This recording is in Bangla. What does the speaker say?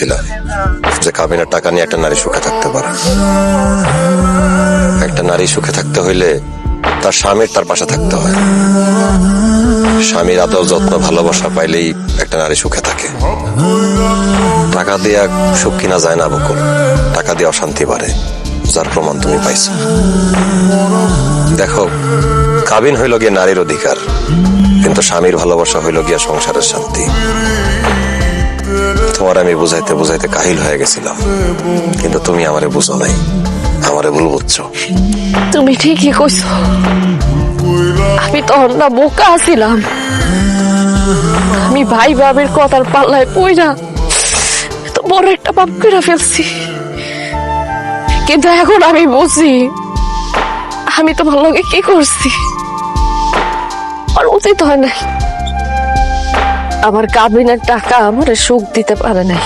দিলাম যে কাবিনের টাকা নিয়ে একটা নারী সুখে থাকতে পারে। একটা নারী সুখে থাকতে হইলে তার স্বামীর তার পাশে থাকতে হয়। স্বামীর আদর যত্ন ভালোবাসা পাইলেই একটা নারী সুখে থাকে। টাকা দিয়ে সুখ কিনা যায় না বকুল, টাকা দিয়ে অশান্তি বাড়ে, যার প্রমাণ তুমি পাইছো। দেখো, কাবিন হইল গিয়ে নারীর অধিকার, কিন্তু স্বামীর ভালোবাসা হইল গিয়া সংসারের শান্তি। তোমার আমি বুঝাইতে বুঝাইতে কাহিল হয়ে গেছিলাম, কিন্তু তুমি আমারে বুঝো নাই, আমারে ভুল বুঝছো। তুমি ঠিকই কইছো, আমি তখন না বোকা ছিলাম। আমি ভাই বাবের কথার পাল্লায় পইরা তো বড় একটা পাপ করে ফেলছি। কিন্তু এখন আমি বুঝি আমি তোমার লগে কি করছি, আর উচিত হয় নাই। আমার কাবিনের টাকা আমার সুখ দিতে পারে নাই।